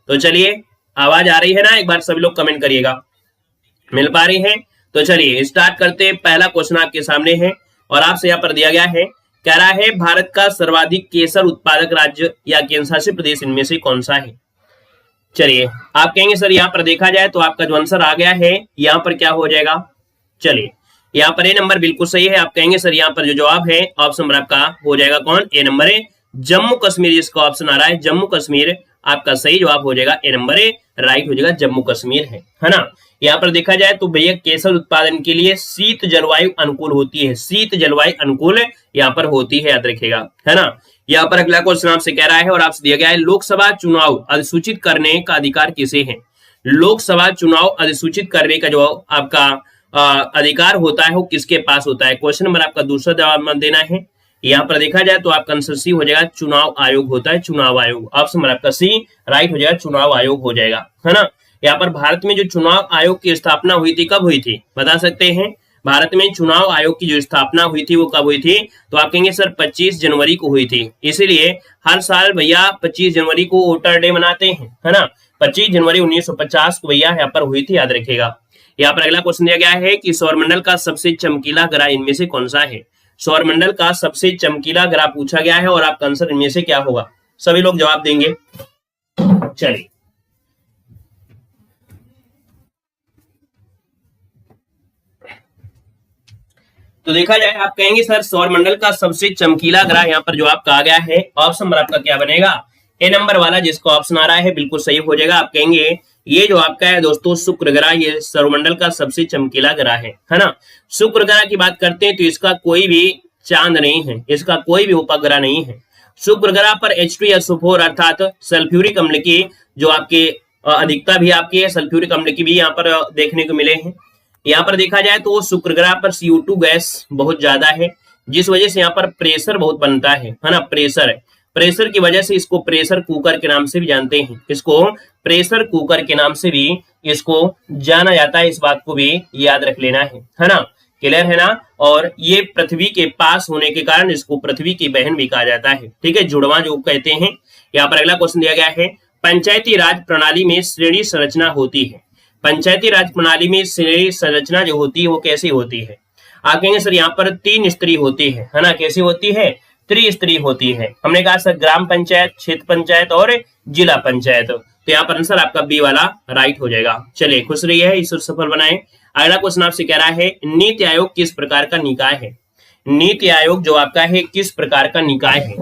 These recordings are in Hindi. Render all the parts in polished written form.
तो चलिए, आवाज आ रही है ना, एक बार सभी लोग कमेंट करिएगा, मिल पा रही है? तो चलिए स्टार्ट करते हैं। पहला क्वेश्चन आपके सामने है और आपसे यहाँ पर दिया गया है, कह रहा है भारत का सर्वाधिक केसर उत्पादक राज्य या केंद्र शासित प्रदेश इनमें से कौन सा है? चलिए, आप कहेंगे सर यहाँ पर देखा जाए तो आपका जो आंसर आ गया है यहाँ पर क्या हो जाएगा? चलिए, यहाँ पर ए नंबर बिल्कुल सही है। आप कहेंगे सर यहाँ पर जो जवाब है ऑप्शन नंबर आपका हो जाएगा कौन? ए नंबर है, जम्मू कश्मीर। इसका ऑप्शन आ रहा है जम्मू कश्मीर, आपका सही जवाब हो जाएगा ए नंबर है, राइट हो जाएगा, जम्मू कश्मीर है ना। यहाँ पर देखा जाए तो भैया केसर उत्पादन के लिए शीत जलवायु अनुकूल होती है, शीत जलवायु अनुकूल यहाँ पर होती है, याद रखिएगा, है ना। यहाँ पर अगला क्वेश्चन आपसे कह रहा है और आपसे दिया गया है, लोकसभा चुनाव अधिसूचित करने का अधिकार किसे है? लोकसभा चुनाव अधिसूचित करने का जो आपका अधिकार होता है वो किसके पास होता है? क्वेश्चन नंबर आपका दूसरा जवाब देना है। यहाँ पर देखा जाए तो आपका आंसर सी हो जाएगा, चुनाव आयोग होता है, चुनाव आयोग। ऑप्शन नंबर आपका सी राइट हो जाएगा, चुनाव आयोग हो जाएगा, है ना। यहाँ पर भारत में जो चुनाव आयोग की स्थापना हुई थी, कब हुई थी बता सकते हैं? भारत में चुनाव आयोग की जो स्थापना हुई थी वो कब हुई थी? तो आप कहेंगे सर 25 जनवरी को हुई थी। इसीलिए हर साल भैया 25 जनवरी को वोटर डे मनाते हैं, है ना। 25 जनवरी 1950 को भैया यहाँ पर हुई थी, याद रखिएगा। यहाँ पर अगला क्वेश्चन दिया गया है कि सौरमंडल का सबसे चमकीला ग्रह इनमें से कौन सा है? सौरमंडल का सबसे चमकीला ग्रह पूछा गया है और आपका आंसर इनमें से क्या होगा? सभी लोग जवाब देंगे। चलिए, तो देखा जाए आप कहेंगे सर सौरमंडल का सबसे चमकीला ग्रह यहाँ पर जो आपका आ गया है ऑप्शन नंबर आपका क्या बनेगा? ए नंबर वाला जिसका ऑप्शन आ रहा है बिल्कुल सही हो जाएगा। आप कहेंगे ये जो आपका है दोस्तों शुक्र ग्रह, ये सौरमंडल का सबसे चमकीला ग्रह है ना। शुक्र ग्रह की बात करते हैं तो इसका कोई भी चांद नहीं है, इसका कोई भी उपग्रह नहीं है। शुक्र ग्रह पर H2SO4 अर्थात सल्फ्यूरिक अम्ल की जो आपके अधिकता भी आपकी है, सल्फ्यूरिक अम्ल की भी यहाँ पर देखने को मिले हैं। यहाँ पर देखा जाए तो शुक्र ग्रह पर CO2 गैस बहुत ज्यादा है, जिस वजह से यहाँ पर प्रेशर बहुत बनता है ना। प्रेशर की वजह से इसको प्रेशर कुकर के नाम से भी जानते हैं, इसको प्रेशर कुकर के नाम से भी इसको जाना जाता है। इस बात को भी याद रख लेना है ना। क्लियर है ना। और ये पृथ्वी के पास होने के कारण इसको पृथ्वी की बहन भी कहा जाता है, ठीक है, जुड़वा जो कहते हैं। यहाँ पर अगला क्वेश्चन दिया गया है, पंचायती राज प्रणाली में श्रेणी संरचना होती है। पंचायती राज प्रणाली में श्रेणी संरचना जो होती है वो कैसी होती है? आप कहेंगे सर यहाँ पर 3 स्तरीय होती है ना। कैसी होती है? त्रिस्तरीय होती है। हमने कहा सर ग्राम पंचायत, क्षेत्र पंचायत और जिला पंचायत। तो यहाँ पर आंसर आपका बी वाला राइट हो जाएगा। चलिए, खुश रहिए, ईश्वर सफल बनाए। अगला क्वेश्चन आपसे कह रहा है, नीति आयोग किस प्रकार का निकाय है? नीति आयोग जो आपका है किस प्रकार का निकाय है?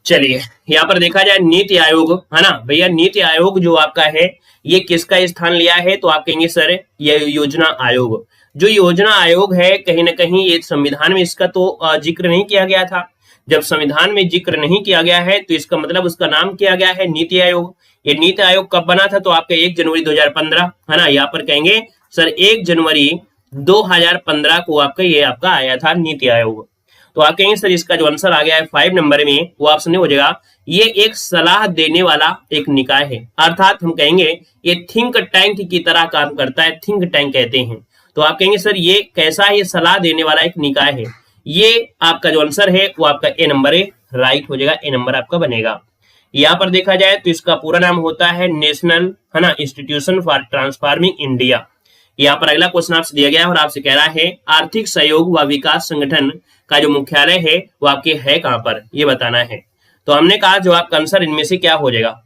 चलिए, यहाँ पर देखा जाए नीति आयोग, है ना भैया, नीति आयोग जो आपका है ये किसका स्थान लिया है? तो आप कहेंगे सर ये योजना आयोग। जो योजना आयोग है कहीं ना कहीं ये संविधान में इसका तो जिक्र नहीं किया गया था। जब संविधान में जिक्र नहीं किया गया है तो इसका मतलब उसका नाम किया गया है नीति आयोग। ये नीति आयोग कब बना था? तो आपका 1 जनवरी 2015, है ना। यहाँ पर कहेंगे सर 1 जनवरी 2015 को आपका ये आपका आया था नीति आयोग। तो आप कहेंगे सर इसका जो आंसर आ गया है 5 नंबर में वो ऑप्शन हो जाएगा, ये एक सलाह देने वाला एक निकाय है, अर्थात हम कहेंगे ये थिंक टैंक की तरह काम करता है, थिंक टैंक कहते हैं। तो आप कहेंगे सर ये कैसा है? ये सलाह देने वाला एक निकाय है। ये आपका जो आंसर है वो आपका ए नंबर है, राइट हो जाएगा, ए नंबर आपका बनेगा। यहाँ पर देखा जाए तो इसका पूरा नाम होता है नेशनल, है ना, इंस्टीट्यूशन फॉर ट्रांसफॉर्मिंग इंडिया। यहाँ पर अगला क्वेश्चन आपसे दिया गया है और आपसे कह रहा है, आर्थिक सहयोग व विकास संगठन का जो मुख्यालय है वो आपके है कहाँ पर, ये बताना है। तो हमने कहा जो आपका आंसर इनमें से क्या हो जाएगा।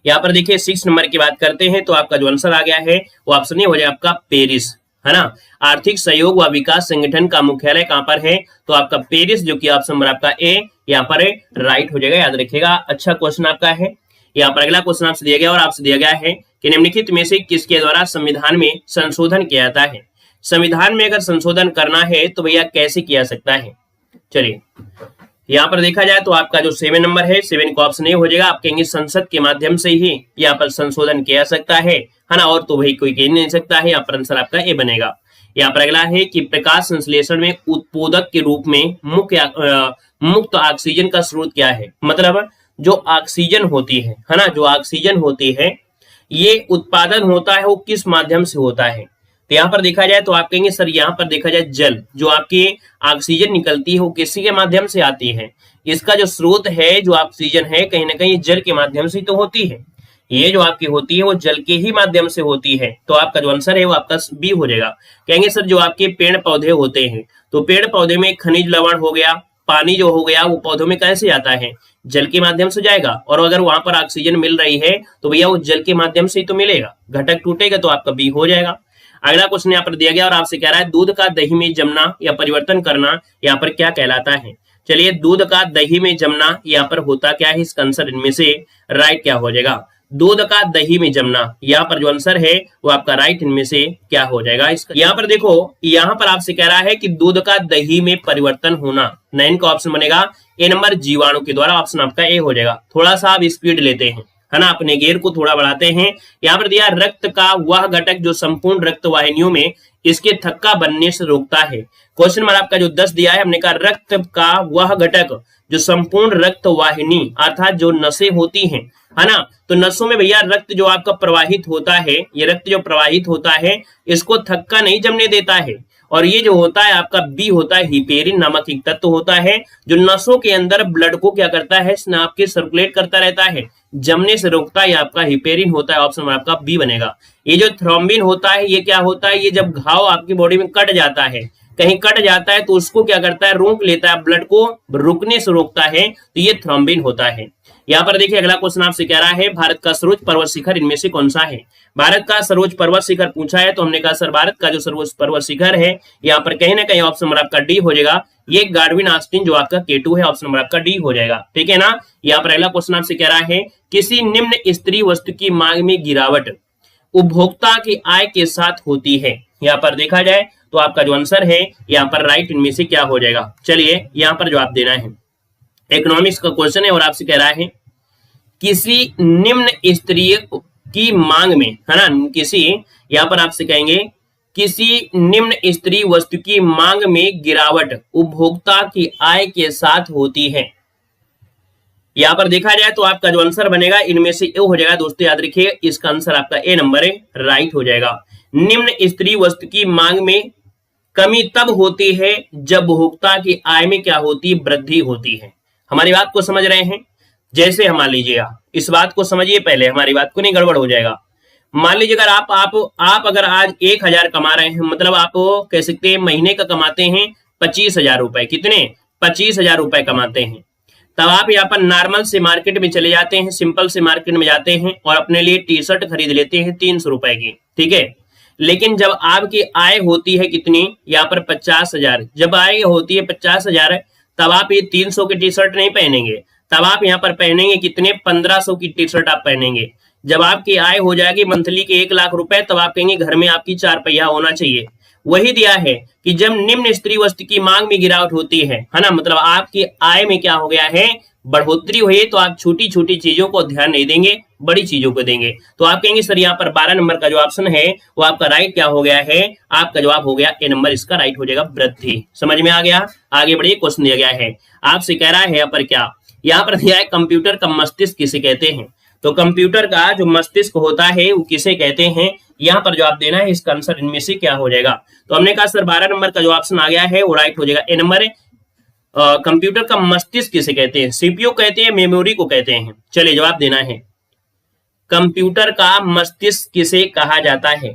यहाँ पर देखिए 6 नंबर की बात करते हैं तो आपका जो आंसर आ गया है वो ऑप्शन हो जाएगा आपका पेरिस, है ना। आर्थिक सहयोग व विकास संगठन का मुख्यालय कहाँ पर है? तो आपका पेरिस, जो कि ऑप्शन नंबर आपका ए यहाँ पर है, राइट हो जाएगा, याद रखिएगा। अच्छा क्वेश्चन आपका है। यहाँ पर अगला क्वेश्चन आपसे दिया गया और आपसे दिया गया है कि निम्नलिखित में से किसके द्वारा संविधान में संशोधन किया जाता है? संविधान में अगर संशोधन करना है तो भैया कैसे किया सकता है? चलिए, यहाँ पर देखा जाए तो आपका जो 7 नंबर है, 7 को ऑप्शन ए हो जाएगा। आप कहेंगे संसद के माध्यम से ही यहाँ पर संशोधन किया सकता है ना, और तो वही कोई कह नहीं सकता है। यहाँ पर आंसर आपका ए बनेगा। यहाँ पर अगला है कि प्रकाश संश्लेषण में उत्पोदक के रूप में मुक्त ऑक्सीजन का स्रोत क्या है? मतलब जो ऑक्सीजन होती है ना, जो ऑक्सीजन होती है ये उत्पादन होता है वो किस माध्यम से होता है? तो यहाँ पर देखा जाए तो आप कहेंगे सर यहाँ पर देखा जाए जल, जो आपकी ऑक्सीजन निकलती है वो किसी के माध्यम से आती है, इसका जो स्रोत है जो ऑक्सीजन है कहीं ना कहीं जल के माध्यम से तो होती है, ये जो आपकी होती है वो जल के ही माध्यम से होती है। तो आपका जो आंसर है वो आपका बी हो जाएगा। कहेंगे सर जो आपके पेड़ पौधे होते हैं तो पेड़ पौधे में खनिज लवण हो गया, पानी जो हो गया वो पौधों में कैसे आता है, जल के माध्यम से जाएगा, और अगर वहां पर ऑक्सीजन मिल रही है तो भैया वो जल के माध्यम से ही तो मिलेगा, घटक टूटेगा तो आपका बी हो जाएगा। अगला क्वेश्चन यहाँ पर दिया गया और आपसे कह रहा है दूध का दही में जमना या परिवर्तन करना यहाँ पर क्या कहलाता है। चलिए दूध का दही में जमना यहाँ पर होता क्या है, इसका आंसर इनमें से राइट क्या हो जाएगा, दूध का दही में जमना, यहाँ पर जो आंसर है वो आपका राइट इनमें से क्या हो जाएगा। इसका यहाँ पर देखो, यहाँ पर आपसे कह रहा है कि दूध का दही में परिवर्तन होना, 9 का ऑप्शन बनेगा ए नंबर जीवाणु के द्वारा, ऑप्शन आपका ए हो जाएगा। थोड़ा सा आप स्पीड लेते हैं है ना, अपने गेयर को थोड़ा बढ़ाते हैं। यहाँ पर दिया रक्त का वह घटक जो संपूर्ण रक्त वाहिनियों में इसके थक्का बनने से रोकता है। क्वेश्चन नंबर आपका जो 10 दिया है, हमने कहा रक्त का वह घटक जो संपूर्ण रक्त वाहिनी अर्थात जो नसें होती हैं है ना, तो नसों में भैया रक्त जो आपका प्रवाहित होता है, ये रक्त जो प्रवाहित होता है इसको थक्का नहीं जमने देता है, और ये जो होता है आपका बी होता है हिपेरिन नामक एक तत्व होता है जो नसों के अंदर ब्लड को क्या करता है, आपके सर्कुलेट करता रहता है, जमने से रोकता है, आपका हिपेरिन होता है, ऑप्शन आपका बी बनेगा। ये जो थ्रोम्बिन होता है ये क्या होता है, ये जब घाव आपकी बॉडी में कट जाता है, कहीं कट जाता है तो उसको क्या करता है, रोक लेता है, ब्लड को रुकने से रोकता है, तो ये थ्रोम्बिन होता है। यहाँ पर देखिए अगला क्वेश्चन आपसे कह रहा है भारत का सर्वोच्च पर्वत शिखर इनमें से कौन सा है। भारत का सर्वोच्च पर्वत शिखर पूछा है तो हमने कहा सर भारत का जो सर्वोच्च पर्वत शिखर है यहाँ पर कहीं ना कहीं ऑप्शन नंबर आपका डी हो जाएगा, ये गार्डविन ऑस्टिन जो आपका K2 है, ऑप्शन नंबर आपका डी हो जाएगा, ठीक है ना। यहाँ पर अगला क्वेश्चन आपसे कह रहा है किसी निम्न स्तरीय वस्तु की मांग में गिरावट उपभोक्ता की आय के साथ होती है। यहाँ पर देखा जाए तो आपका जो आंसर है यहाँ पर राइट इनमें से क्या हो जाएगा। चलिए यहाँ पर जवाब देना है, इकोनॉमिक्स का क्वेश्चन है और आपसे कह रहा है किसी निम्न स्तरीय की मांग में है ना, किसी यहाँ पर आपसे कहेंगे किसी निम्न स्तरीय वस्तु की मांग में गिरावट उपभोक्ता की आय के साथ होती है। यहाँ पर देखा जाए तो आपका जो आंसर बनेगा इनमें से ए हो जाएगा। दोस्तों याद रखिए इसका आंसर आपका ए नंबर है, राइट हो जाएगा। निम्न स्तरीय वस्तु की मांग में कमी तब होती है जब उपभोक्ता की आय में क्या होती है, वृद्धि होती है। हमारी बात को समझ रहे हैं, जैसे हम मान लीजिए इस बात को समझिए पहले, हमारी बात को नहीं गड़बड़ हो जाएगा। मान लीजिए अगर आप अगर आज 1000 कमा रहे हैं, मतलब आप कह सकते हैं महीने का कमाते हैं 25,000 रुपए, कितने 25,000 रुपए कमाते हैं, तब आप यहाँ पर नॉर्मल से मार्केट में चले जाते हैं, सिंपल से मार्केट में जाते हैं और अपने लिए टी शर्ट खरीद लेते हैं 300 रुपए की, ठीक है। लेकिन जब आपकी आय होती है कितनी, यहाँ पर 50,000, जब आय होती है 50,000 तब आप ये 300 की टी शर्ट नहीं पहनेंगे, तब आप यहाँ पर पहनेंगे कितने 1500 की टी शर्ट आप पहनेंगे। जब आपकी आय हो जाएगी मंथली के 1 लाख रुपए तब आप कहेंगे घर में आपकी 4 पहिया होना चाहिए। वही दिया है कि जब निम्न स्तरीय वस्तु की मांग में गिरावट होती है ना, मतलब आपकी आय में क्या हो गया है, बढ़ोतरी हुई, तो आप छोटी छोटी चीजों को ध्यान नहीं देंगे, बड़ी चीजों को देंगे। तो आप कहेंगे सर यहाँ पर 12 नंबर का जो ऑप्शन है वो आपका राइट क्या हो गया है, आपका जवाब हो गया ए नंबर, इसका राइट हो जाएगा वृद्धि। समझ में आ गया। आगे बढ़िए, क्वेश्चन दिया गया है आपसे कह रहा है यहाँ पर क्या, यहाँ पर दिया है कंप्यूटर का मस्तिष्क किसे कहते हैं। तो कंप्यूटर का जो मस्तिष्क होता है वो किसे कहते हैं, यहाँ पर जवाब देना है, इसका आंसर इनमें से क्या हो जाएगा। तो हमने कहा सर 12 नंबर का जो ऑप्शन आ गया है वो राइट हो जाएगा, ए नंबर। कंप्यूटर का मस्तिष्क किसे कहते हैं, सीपीयू कहते हैं, मेमोरी को कहते हैं। चलिए जवाब देना है, कंप्यूटर का मस्तिष्क किसे कहा जाता है।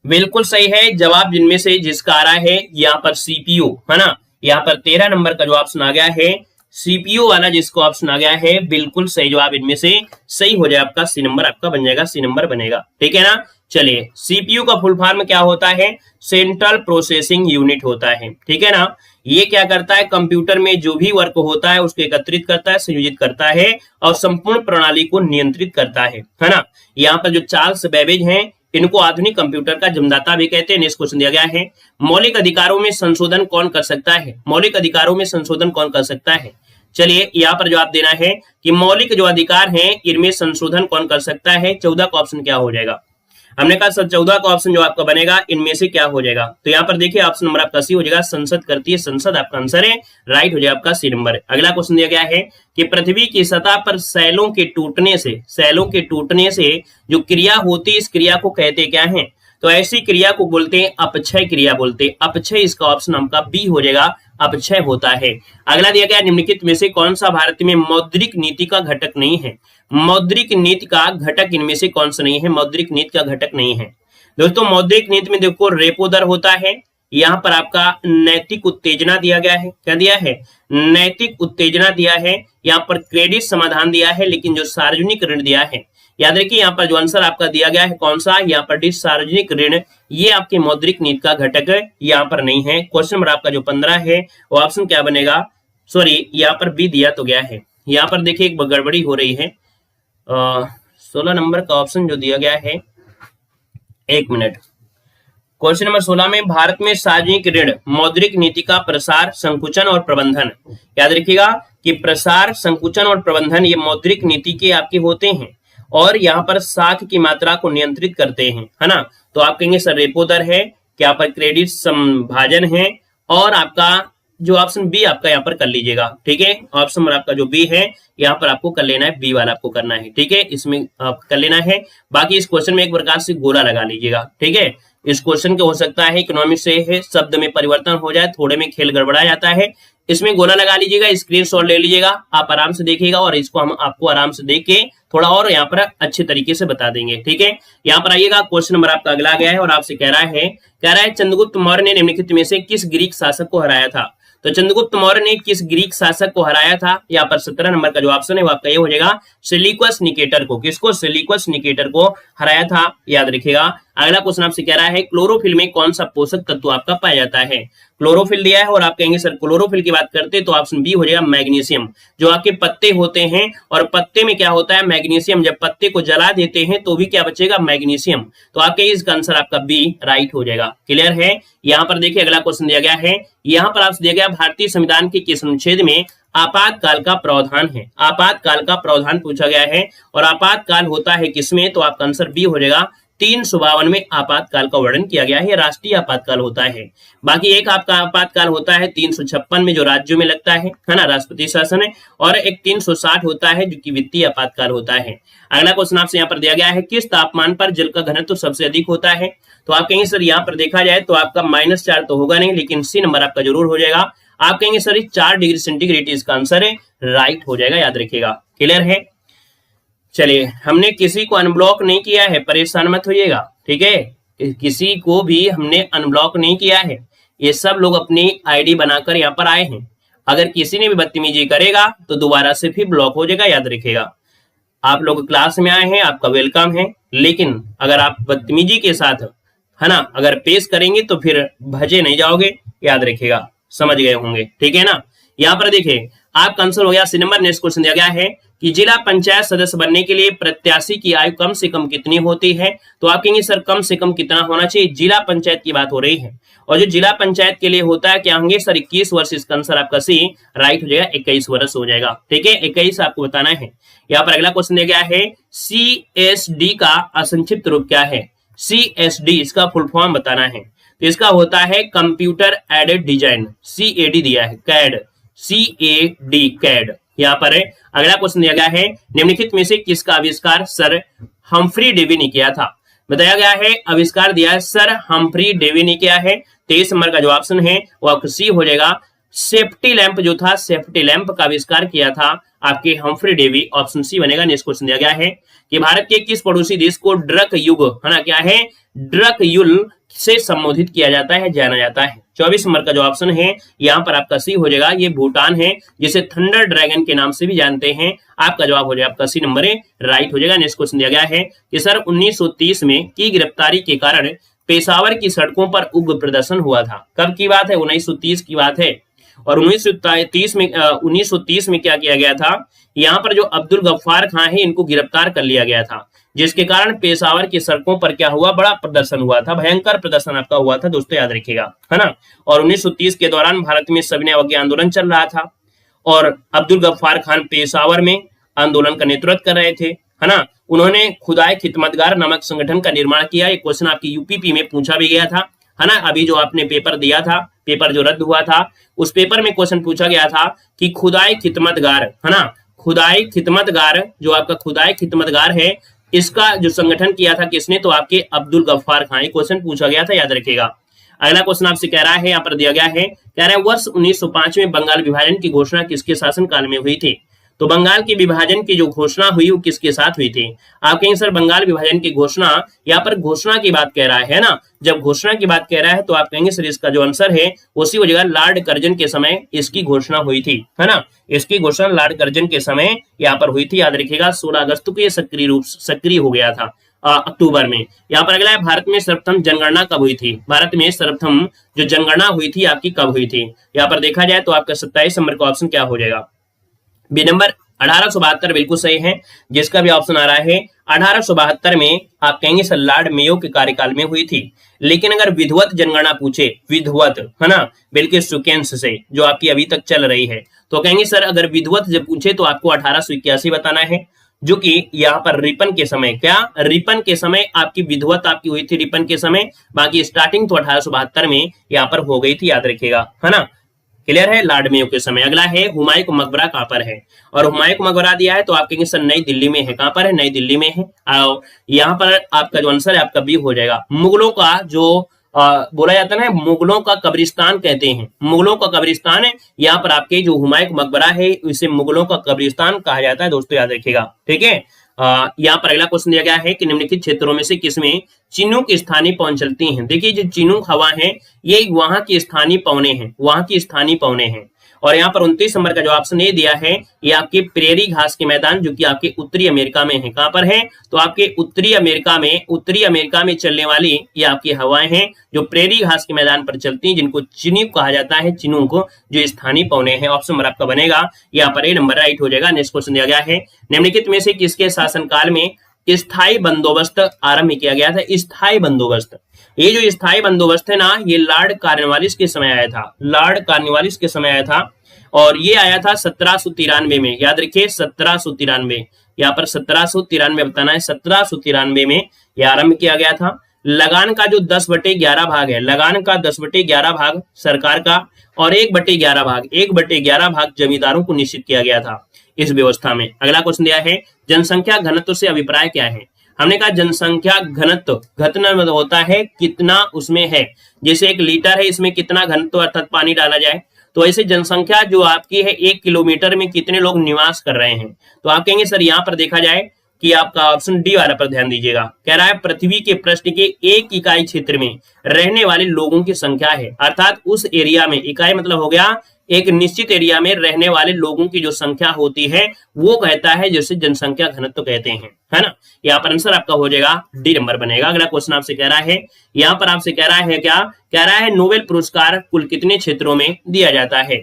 बिल्कुल सही है जवाब जिनमें से जिसका आ रहा है यहाँ पर सीपीयू है ना। यहाँ पर 13 नंबर का जो ऑप्शन आ गया है सीपीयू वाला जिसको ऑप्शन आ गया है, बिल्कुल सही जवाब इनमें से सही हो जाए आपका सी नंबर आपका बन जाएगा, सी नंबर बनेगा, ठीक है ना। चलिए सीपीयू का फुल फॉर्म क्या होता है, सेंट्रल प्रोसेसिंग यूनिट होता है, ठीक है ना। ये क्या करता है, कंप्यूटर में जो भी वर्क होता है उसको एकत्रित करता है, संयोजित करता है और संपूर्ण प्रणाली को नियंत्रित करता है ना। यहाँ पर जो चार्ल्स बेबेज हैं इनको आधुनिक कंप्यूटर का जन्मदाता भी कहते हैं। नेक्स्ट क्वेश्चन दिया गया है मौलिक अधिकारों में संशोधन कौन कर सकता है, मौलिक अधिकारों में संशोधन कौन कर सकता है। चलिए यहाँ पर जवाब देना है कि मौलिक जो अधिकार हैं इनमें संशोधन कौन कर सकता है। 14 का ऑप्शन क्या हो जाएगा, हमने कहा सर 14 का ऑप्शन जो आपका बनेगा इनमें से क्या हो जाएगा। तो यहाँ पर देखिए ऑप्शन नंबर आपका सी हो जाएगा, संसद करती है, संसद आपका आंसर है, राइट हो जाएगा आपका सी नंबर। अगला क्वेश्चन दिया गया है कि पृथ्वी की सतह पर सैलों के टूटने से जो क्रिया होती है इस क्रिया को कहते क्या है। तो ऐसी क्रिया को बोलते हैं अपक्षय क्रिया बोलते हैं। अपक्षय इसका ऑप्शन आपका बी हो जाएगा, अपक्षय होता है। अगला दिया गया निम्नलिखित में से कौन सा भारत में मौद्रिक नीति का घटक नहीं है। मौद्रिक नीति का घटक इनमें से कौन सा नहीं है, मौद्रिक नीति का घटक नहीं है। दोस्तों मौद्रिक नीति में देखो रेपो दर होता है, यहाँ पर आपका नैतिक उत्तेजना दिया गया है। क्या दिया है, नैतिक उत्तेजना दिया है। यहाँ पर क्रेडिट समाधान दिया है, लेकिन जो सार्वजनिक ऋण दिया है, याद रखिए यहाँ पर जो आंसर आपका दिया गया है कौन सा, यहाँ पर सार्वजनिक ऋण, ये आपके मौद्रिक नीति का घटक यहाँ पर नहीं है। क्वेश्चन नंबर आपका जो 15 है वो ऑप्शन क्या बनेगा, सॉरी यहाँ पर बी दिया तो गया है, यहाँ पर देखिए एक गड़बड़ी हो रही है। 16 नंबर का ऑप्शन जो दिया गया है, एक मिनट, क्वेश्चन नंबर 16 में भारत में सार्वजनिक ऋण मौद्रिक नीति का प्रसार, संकुचन और प्रबंधन, याद रखिएगा कि प्रसार, संकुचन और प्रबंधन ये मौद्रिक नीति के आपके होते हैं और यहाँ पर साख की मात्रा को नियंत्रित करते हैं, है ना। तो आप कहेंगे सर रेपो दर है, क्या पर क्रेडिट संभाजन है, और आपका जो ऑप्शन बी आपका यहाँ पर कर लीजिएगा, ठीक है। ऑप्शन नंबर आपका जो बी है यहाँ पर आपको कर लेना है, बी वाला आपको करना है, ठीक है, इसमें आप कर लेना है। बाकी इस क्वेश्चन में एक प्रकार से गोला लगा लीजिएगा, ठीक है। इस क्वेश्चन के हो सकता है इकोनॉमिक से है, शब्द में परिवर्तन हो जाए, थोड़े में खेल गड़बड़ा जाता है, इसमें गोला लगा लीजिएगा, स्क्रीनशॉट ले लीजिएगा, आप आराम से देखिएगा और इसको हम आपको आराम से देख के थोड़ा और यहाँ पर अच्छे तरीके से बता देंगे, ठीक है। यहाँ पर आइएगा, क्वेश्चन नंबर आपका अगला गया है और आपसे कह रहा है चंद्रगुप्त मौर्य ने निम्नलिखित में से किस ग्रीक शासक को हराया था। तो चंद्रगुप्त मौर्य ने किस ग्रीक शासक को हराया था, यहाँ पर 17 नंबर का जो ऑप्शन है वो आपका ये हो जाएगा, सेल्यूकस निकेटर को। किसको, सेल्यूकस निकेटर को हराया था, याद रखिएगा। अगला क्वेश्चन आपसे कह रहा है क्लोरोफिल में कौन सा पोषक तत्व आपका पाया जाता है। क्लोरोफिल दिया है और आप कहेंगे सर क्लोरोफिल की बात करते तो ऑप्शन बी हो जाएगा मैग्नीशियम। जो आपके पत्ते होते हैं और पत्ते में क्या होता है, मैग्नीशियम। जब पत्ते को जला देते हैं तो भी क्या बचेगा, मैग्नीशियम। तो आपके इसका आंसर आपका बी राइट हो जाएगा। क्लियर है। यहाँ पर देखिए अगला क्वेश्चन दिया गया है, यहाँ पर आपसे दिया गया भारतीय संविधान के किस अनुच्छेद में आपातकाल का प्रावधान है। आपातकाल का प्रावधान पूछा गया है और आपातकाल होता है किसमें, तो आपका आंसर बी हो जाएगा 352 में आपातकाल का वर्णन किया गया है, राष्ट्रीय आपातकाल होता है। बाकी एक आपका आपातकाल होता है 356 में जो राज्यों में लगता है ना, राष्ट्रपति शासन है, और एक 360 होता है जो कि वित्तीय आपातकाल होता है। अगला क्वेश्चन आपसे यहाँ पर दिया गया है किस तापमान पर जल का घनत्व सबसे अधिक होता है। तो आप कहेंगे सर यहाँ पर देखा जाए तो आपका -4 तो होगा नहीं, लेकिन सी नंबर आपका जरूर हो जाएगा। आप कहेंगे सर 4 डिग्री सेंटीग्रेड इसका आंसर है, राइट हो जाएगा, याद रखिएगा। क्लियर है। चलिए, हमने किसी को अनब्लॉक नहीं किया है, परेशान मत होइएगा, ठीक है। किसी को भी हमने अनब्लॉक नहीं किया है, ये सब लोग अपनी आईडी बनाकर यहाँ पर आए हैं। अगर किसी ने भी बदतमीजी करेगा तो दोबारा से फिर ब्लॉक हो जाएगा, याद रखिएगा। आप लोग क्लास में आए हैं, आपका वेलकम है, लेकिन अगर आप बदतमीजी के साथ, है ना, अगर पेश करेंगे तो फिर भजे नहीं जाओगे, याद रखिएगा। समझ गए होंगे, ठीक है ना। यहाँ पर देखिए आपका आंसर हो गया सी नंबर। नेक्स्ट क्वेश्चन दिया गया है कि जिला पंचायत सदस्य बनने के लिए प्रत्याशी की आयु कम से कम कितनी होती है। तो आप कहेंगे सर कम से कम कितना होना चाहिए, जिला पंचायत की बात हो रही है, और जो जिला पंचायत के लिए होता है क्या होंगे सर 21 वर्ष, इसका आंसर आपका सी राइट हो जाएगा, 21 वर्ष हो जाएगा, ठीक है। 21 आपको बताना है। यहाँ पर अगला क्वेश्चन दिया गया है CSD का असंक्षिप्त रूप क्या है। CSD इसका फुल फॉर्म बताना है, तो इसका होता है कंप्यूटर एडेड डिजाइन, CAD दिया है, कैड, CAD कैड यहाँ पर है। अगला क्वेश्चन दिया गया है निम्नलिखित में से किसका आविष्कार सर हम्फ्री डेवी ने किया था। बताया गया है आविष्कार दिया है सर हम्फ्री डेवी ने किया है। 23 नंबर का जो ऑप्शन है वो आपका सी हो जाएगा। सेफ्टी लैंप जो था, सेफ्टी लैंप का आविष्कार किया था आपके हम्फ्री डेवी, ऑप्शन सी बनेगा। नेक्स्ट क्वेश्चन दिया गया है कि भारत के किस पड़ोसी देश को ड्रक युग, है ना, क्या है, ड्रक युल से संबोधित किया जाता है, जाना जाता है। 24 नंबर का जो ऑप्शन है यहाँ पर आपका सी हो जाएगा, ये भूटान है, जिसे थंडर ड्रैगन के नाम से भी जानते हैं। आपका जवाब हो जाएगा आपका सी नंबर है, राइट हो जाएगा। नेक्स्ट क्वेश्चन दिया गया है कि सर 1930 में की गिरफ्तारी के कारण पेशावर की सड़कों पर उग्र प्रदर्शन हुआ था। कब की बात है, 1930 की बात है। और 1930 में क्या किया गया था, यहाँ पर जो अब्दुल गफ्फार खान है इनको गिरफ्तार कर लिया गया था, जिसके कारण पेशावर की सड़कों पर क्या हुआ, बड़ा प्रदर्शन हुआ था, भयंकर प्रदर्शन आपका हुआ था दोस्तों, याद रखिएगा, है ना। और 1930 के दौरान भारत में सविनय अवज्ञा आंदोलन चल रहा था और अब्दुल गफ्फार खान पेशावर में आंदोलन का नेतृत्व कर रहे थे, है ना। उन्होंने खुदाई खिदमतगार नामक संगठन का निर्माण किया। एक क्वेश्चन आपकी यूपीपी में पूछा भी गया था, है ना। अभी जो आपने पेपर दिया था, पेपर जो रद्द हुआ था, उस पेपर में क्वेश्चन पूछा गया था कि खुदाई खिदमतगार, है ना, खुदाई खिदमतगार, जो आपका खुदाई खिदमतगार है इसका जो संगठन किया था किसने, तो आपके अब्दुल गफ्फार खान। क्वेश्चन पूछा गया था, याद रखिएगा। अगला क्वेश्चन आपसे कह रहा है, यहाँ पर दिया गया है, कह रहा है वर्ष 1905 में बंगाल विभाजन की घोषणा किसके शासनकाल में हुई थी। तो बंगाल के विभाजन की जो घोषणा हुई वो किसके साथ हुई थी। आप कहेंगे सर बंगाल विभाजन की घोषणा, यहाँ पर घोषणा की बात कह रहा है ना, जब घोषणा की बात कह रहा है तो आप कहेंगे सर इसका जो आंसर है उसी हो जाएगा, लॉर्ड कर्जन के समय इसकी घोषणा हुई थी, है ना। इसकी घोषणा लॉर्ड कर्जन के समय यहाँ पर हुई थी, याद रखिएगा। 16 अगस्त को ये सक्रिय हो गया था अक्टूबर में। यहाँ पर अगला है, भारत में सर्वप्रथम जनगणना कब हुई थी। भारत में सर्वप्रथम जो जनगणना हुई थी आपकी कब हुई थी। यहाँ पर देखा जाए तो आपका 27 नंबर का ऑप्शन क्या हो जाएगा, बी नंबर 1872 बिल्कुल सही है। जिसका भी ऑप्शन आ रहा है 1872 में आप कहेंगे सर लॉर्ड मेयो के कार्यकाल में हुई थी। लेकिन अगर विधिवत जनगणना पूछे, विधिवत, है ना, बिल्कुल सीक्वेंस से जो आपकी अभी तक चल रही है, तो कहेंगे सर अगर विधिवत जब पूछे तो आपको 1881 बताना है, जो कि यहाँ पर रिपन के समय, क्या रिपन के समय आपकी विधिवत आपकी हुई थी रिपन के समय। बाकी स्टार्टिंग तो 1872 में यहाँ पर हो गई थी, याद रखिएगा, है ना। क्लियर है, लॉर्ड मेयो के समय। अगला है हुमायूं का मकबरा कहां पर है, और हुमायूं का मकबरा दिया है तो आप कहेंगे सर नई दिल्ली में है। कहां पर है, नई दिल्ली में है। यहाँ पर आपका जो आंसर है आपका बी हो जाएगा। मुगलों का जो बोला जाता है ना, मुगलों का कब्रिस्तान कहते हैं, मुगलों का कब्रिस्तान है। यहाँ पर आपके जो हुमायूं का मकबरा है इसे मुगलों का कब्रिस्तान कहा जाता है, दोस्तों याद रखिएगा, ठीक है। यहाँ पर अगला क्वेश्चन दिया गया है कि निम्नलिखित क्षेत्रों में से किसमें चिनूक स्थानीय पवन चलती हैं। देखिए जो चिनूक हवा है ये वहां की स्थानीय पवने हैं, वहां की स्थानीय पवने हैं। और यहाँ पर 29 नंबर का जो ऑप्शन ए दिया है ये आपके प्रेरी घास के मैदान, जो कि आपके उत्तरी अमेरिका में है। कहां पर है, तो आपके उत्तरी अमेरिका में चलने वाली ये आपकी हवाएं हैं जो प्रेरी घास के मैदान पर चलती हैं, जिनको चिनूक कहा जाता है, चिनूक जो स्थानीय पवने हैं। ऑप्शन नंबर आपका बनेगा यहाँ पर ए नंबर राइट हो जाएगा। नेक्स्ट क्वेश्चन दिया गया है, निम्नलिखित में से किसके शासनकाल में स्थायी बंदोबस्त आरंभ किया गया था। स्थायी बंदोबस्त, ये जो स्थायी बंदोबस्त है ना, ये लॉर्ड कॉर्नवालिस के समय आया था, लॉर्ड कॉर्नवालिस के समय आया था। और ये आया था 1793 में, याद रखिए 1793, यहाँ पर 1793 बताना है, 1793 में यह आरंभ किया गया था। लगान का जो 10/11 भाग है, लगान का 10/11 भाग सरकार का, और 1/11 भाग जमींदारों को निश्चित किया गया था इस व्यवस्था में। अगला क्वेश्चन दिया है, जनसंख्या घनत्व से अभिप्राय क्या है। हमने कहा जनसंख्या घनत्व, घनत्व होता है कितना उसमें है, जैसे 1 लीटर है इसमें कितना घनत्व अर्थात पानी डाला जाए, तो ऐसे जनसंख्या जो आपकी है 1 किलोमीटर में कितने लोग निवास कर रहे हैं। तो आप कहेंगे सर यहाँ पर देखा जाए कि आपका ऑप्शन डी वाला पर ध्यान दीजिएगा। कह रहा है पृथ्वी के पृष्ठ के 1 इकाई क्षेत्र में रहने वाले लोगों की संख्या है, अर्थात उस एरिया में, इकाई मतलब हो गया एक निश्चित एरिया में रहने वाले लोगों की जो संख्या होती है वो कहता है, जैसे जनसंख्या घनत्व कहते हैं, है ना। यहाँ पर आंसर आपका हो जाएगा डी नंबर बनेगा। अगला क्वेश्चन आपसे कह रहा है, यहाँ पर आपसे कह रहा है क्या, कह रहा है नोबेल पुरस्कार कुल कितने क्षेत्रों में दिया जाता है।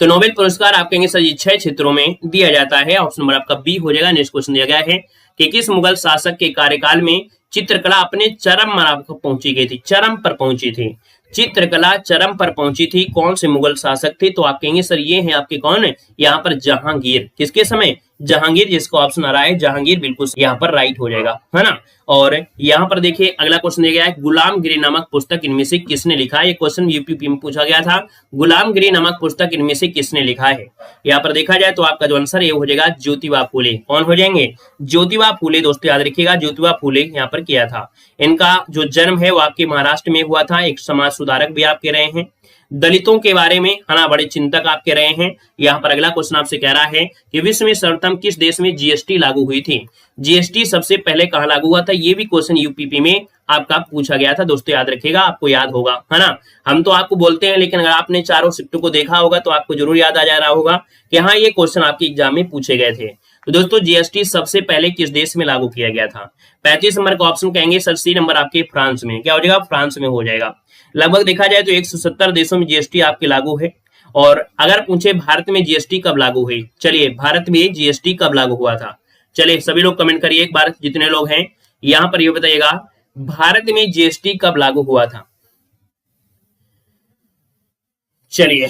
तो नोबेल पुरस्कार आप कहेंगे सर ये 6 क्षेत्रों में दिया जाता है। ऑप्शन नंबर आपका बी हो जाएगा। नेक्स्ट क्वेश्चन दिया गया है कि किस मुगल शासक के कार्यकाल में चित्रकला अपने चरम मराम पर पहुंची गई थी, चरम पर पहुंची थी, चित्रकला चरम पर पहुंची थी, कौन से मुगल शासक थे। तो आप कहेंगे सर ये है आपके कौन, यहाँ पर जहांगीर। किसके समय, जहांगीर। जिसको ऑप्शन आ रहा है जहांगीर, बिल्कुल यहाँ पर राइट हो जाएगा, है ना। और यहाँ पर देखिए अगला क्वेश्चन दिया गया है, गुलामगिरी नामक पुस्तक इनमें से किसने लिखा है। ये क्वेश्चन यूपीपी में पूछा गया था, गुलामगिरी नामक पुस्तक इनमें से किसने लिखा है। यहाँ पर देखा जाए तो आपका जो आंसर ये हो जाएगा ज्योतिबा फूले। कौन हो जाएंगे, ज्योतिबा फूले। दोस्तों याद रखिएगा ज्योतिबा फूले यहाँ पर किया था। इनका जो जन्म है वो आपके महाराष्ट्र में हुआ था। एक समाज सुधारक भी आप कह रहे हैं, दलितों के बारे में, है ना, बड़े चिंतक आप कह रहे हैं। यहाँ पर अगला क्वेश्चन आपसे कह रहा है कि विश्व में सर्वप्रथम किस देश में जीएसटी लागू हुई थी। जीएसटी सबसे पहले कहाँ लागू हुआ था, ये भी क्वेश्चन यूपीपी में आपका पूछा गया था। दोस्तों याद रखिएगा, आपको याद होगा, है ना। हम तो आपको बोलते हैं, लेकिन अगर आपने चारों शिफ्ट को देखा होगा तो आपको जरूर याद आ जा रहा होगा कि हाँ ये क्वेश्चन आपके एग्जाम में पूछे गए थे। तो दोस्तों जीएसटी सबसे पहले किस देश में लागू किया गया था। 35 नंबर का ऑप्शन कहेंगे सर सी नंबर आपके फ्रांस में। क्या हो जाएगा, फ्रांस में हो जाएगा। लगभग देखा जाए तो 170 देशों में जीएसटी आपके लागू है। और अगर पूछे भारत में जीएसटी कब लागू हुई, चलिए भारत में जीएसटी कब लागू हुआ था। चलिए सभी लोग कमेंट करिए एक बार, जितने लोग हैं यहाँ पर ये बताइएगा भारत में जीएसटी कब लागू हुआ था। चलिए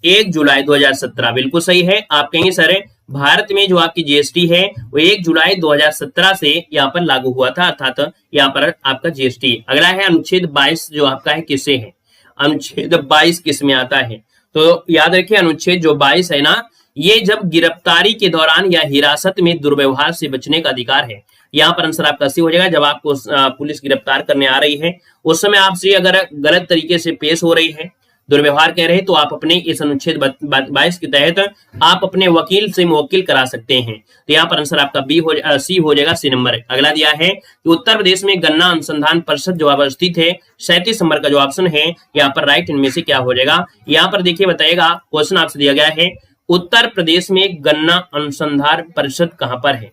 1 जुलाई 2017 बिल्कुल सही है। आप कहेंगे सर भारत में जो आपकी जीएसटी है वो 1 जुलाई 2017 से यहाँ पर लागू हुआ था, अर्थात यहाँ पर आपका जीएसटी। अगला है अनुच्छेद 22 जो आपका है किससे है, अनुच्छेद 22 किस में आता है। तो याद रखिए अनुच्छेद जो 22 है ना, ये जब गिरफ्तारी के दौरान या हिरासत में दुर्व्यवहार से बचने का अधिकार है। यहाँ पर आंसर आपका सी हो जाएगा। जब आपको पुलिस गिरफ्तार करने आ रही है, उस समय आपसे अगर गलत तरीके से पेश हो रही है, दुर्व्यवहार कह रहे हैं, तो आप अपने इस अनुच्छेद 22 के तहत आप अपने वकील से मुवक्किल करा सकते हैं। तो यहाँ पर आंसर आपका सी हो जाएगा, सी नंबर। अगला दिया है कि उत्तर प्रदेश में गन्ना अनुसंधान परिषद जो अवस्थित है, 37 नंबर का जो ऑप्शन है यहाँ पर राइट इनमें से क्या हो जाएगा। यहाँ पर देखिए बताएगा, क्वेश्चन आपसे दिया गया है उत्तर प्रदेश में गन्ना अनुसंधान परिषद कहां पर है।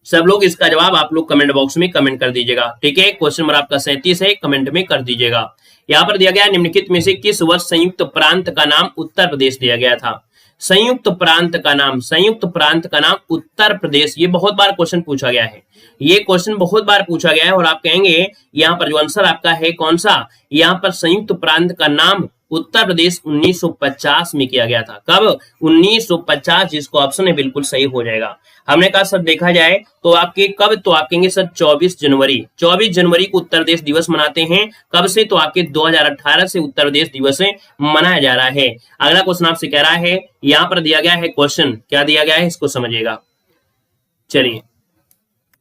सब लोग इसका जवाब आप लोग कमेंट बॉक्स में कमेंट कर दीजिएगा, ठीक है। क्वेश्चन नंबर आपका 37 है, कमेंट में कर दीजिएगा। यहाँ पर दिया गया निम्नलिखित में से किस वर्ष संयुक्त प्रांत का नाम उत्तर प्रदेश दिया गया था। संयुक्त प्रांत का नाम उत्तर प्रदेश। ये बहुत बार क्वेश्चन पूछा गया है, ये क्वेश्चन बहुत बार पूछा गया है और आप कहेंगे यहाँ पर जो आंसर आपका है कौन सा, यहाँ पर संयुक्त प्रांत का नाम उत्तर प्रदेश 1950 में किया गया था। कब? 1950, जिसको ऑप्शन है बिल्कुल सही हो जाएगा। हमने कहा सर देखा जाए तो आपके कब, तो आप कहेंगे सर 24 जनवरी को उत्तर प्रदेश दिवस मनाते हैं। कब से? तो आपके 2018 से उत्तर प्रदेश दिवस मनाया जा रहा है। अगला क्वेश्चन आपसे कह रहा है, यहाँ पर दिया गया है क्वेश्चन, क्या दिया गया है इसको समझिएगा। चलिए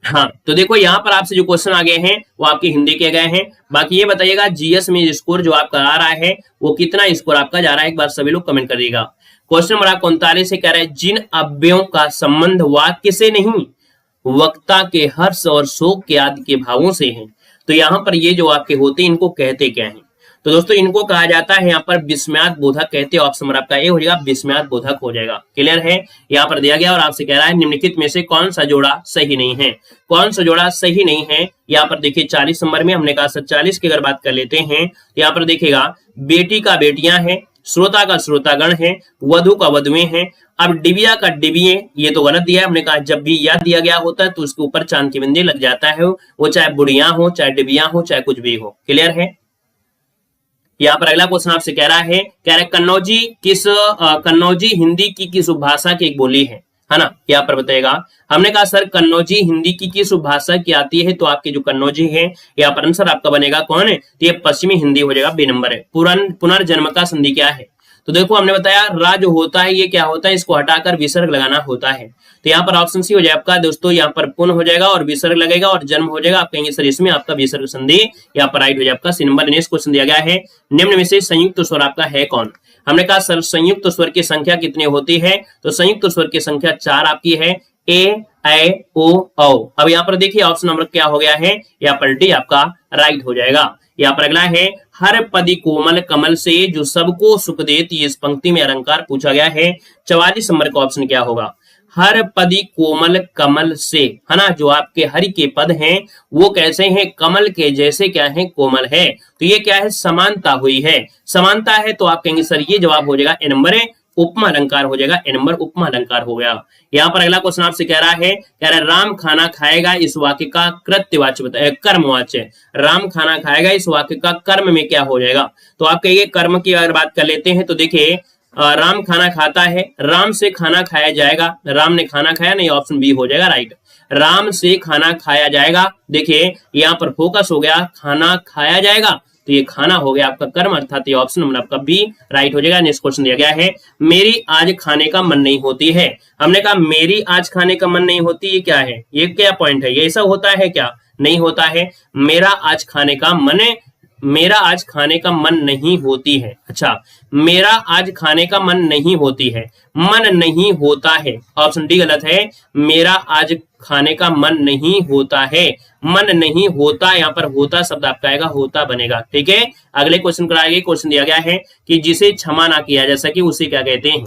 हाँ, तो देखो यहाँ पर आपसे जो क्वेश्चन आ गए हैं वो आपके हिंदी के गए हैं। बाकी ये बताइएगा जीएस में स्कोर जो आपका आ रहा है वो कितना स्कोर आपका जा रहा है, एक बार सभी लोग कमेंट कर दीजिएगा। क्वेश्चन नंबर आपको 39 से कह रहा है, जिन अव्ययों का संबंध वाक्य से नहीं वक्ता के हर्ष और शोक के आदि के भावों से है, तो यहाँ पर ये जो आपके होते हैं इनको कहते क्या है। तो दोस्तों इनको कहा जाता है यहाँ पर विस्मयात बोधक कहते हैं। ऑप्शन नंबर आपका ए हो जाएगा, विस्मयात बोधक हो जाएगा। क्लियर है, यहाँ पर दिया गया और आपसे कह रहा है निम्नलिखित में से कौन सा जोड़ा सही नहीं है। कौन सा जोड़ा सही नहीं है, यहाँ पर देखिए 40 नंबर में हमने कहा 40 की अगर बात कर लेते हैं तो यहाँ पर देखिएगा बेटी का बेटियां हैं, श्रोता का श्रोतागण है, वधु का वधुएं हैं। अब डिबिया का डिबिये, ये तो गलत दिया है। हमने कहा जब भी यह दिया गया होता है तो उसके ऊपर चांद की बिंदी लग जाता है, वो चाहे बुढ़िया हो, चाहे डिबिया हो, चाहे कुछ भी हो। क्लियर है। यहाँ पर अगला क्वेश्चन आपसे कह रहा है कन्नौजी हिंदी की किस उपभाषा की एक बोली है ना, यहाँ पर बताएगा। हमने कहा सर कन्नौजी हिंदी की किस उपभाषा की आती है, तो आपके जो कन्नौजी है यहाँ पर आंसर आपका बनेगा कौन है, तो ये पश्चिमी हिंदी हो जाएगा, बी नंबर है। पुनर्जन्म का संधि क्या है, तो देखो हमने बताया रा जो होता है ये क्या होता है, इसको हटाकर विसर्ग लगाना होता है। तो यहाँ पर ऑप्शन सी हो जाए आपका दोस्तों, यहाँ पर पुन हो जाएगा और विसर्ग लगेगा और जन्म हो जाएगा। आप कहेंगे सर इसमें आपका विसर्ग संधि, यहाँ पर राइट हो जाए आपका सी नंबर। नेक्स्ट क्वेश्चन दिया गया है, निम्न में से संयुक्त स्वर आपका है कौन। हमने कहा सर संयुक्त स्वर की संख्या कितनी होती है, तो संयुक्त स्वर की संख्या 4 आपकी है, ए ऐ ओ औ। अब यहाँ पर देखिए ऑप्शन नंबर क्या हो गया है, यहाँ पर डी आपका राइट हो जाएगा। यहाँ पर अगला है, हर पदी कोमल कमल से जो सबको सुख देती, इस पंक्ति में अलंकार पूछा गया है। 44 नंबर का ऑप्शन क्या होगा, हर पदी कोमल कमल से, है ना। जो आपके हरि के पद हैं वो कैसे हैं, कमल के जैसे क्या है, कोमल है। तो ये क्या है, समानता हुई है। समानता है तो आप कहेंगे सर ये जवाब हो जाएगा ए नंबर है, उपमा अलंकार हो जाएगा, ए नंबर उपमा अलंकार हो गया। यहाँ पर अगला क्वेश्चन आपसे कह रहा है राम खाना खाएगा, इस वाक्य का कृत्यवाच्य बताए, कर्मवाच्य। राम खाना खाएगा इस वाक्य का कर्म में क्या हो जाएगा, तो आप कहिए कर्म की अगर बात कर लेते हैं तो देखिए राम खाना खाता है, राम से खाना खाया जाएगा, राम ने खाना खाया नहीं, ऑप्शन बी हो जाएगा राइट। राम से खाना खाया जाएगा, देखिए यहाँ पर फोकस हो गया, खाना खाया जाएगा, तो ये खाना हो गया आपका कर्म, अर्थात ये ऑप्शन नंबर आपका बी राइट हो जाएगा। नेक्स्ट क्वेश्चन दिया गया है, मेरी आज खाने का मन नहीं होती है। हमने कहा मेरी आज खाने का मन नहीं होती, ये क्या है, ये क्या पॉइंट है, ये ऐसा होता है क्या, नहीं होता है। मेरा आज खाने का मन है, मेरा आज खाने का मन नहीं होती है। अच्छा, मेरा आज खाने का मन नहीं होती है, मन नहीं होता है, ऑप्शन डी गलत है। मेरा आज खाने का मन नहीं होता है, मन नहीं होता, यहाँ पर होता शब्द आपका आएगा, होता बनेगा। ठीक है, अगले क्वेश्चन पर आगे क्वेश्चन दिया गया है कि जिसे क्षमा ना किया जा सके उसे क्या कहते हैं।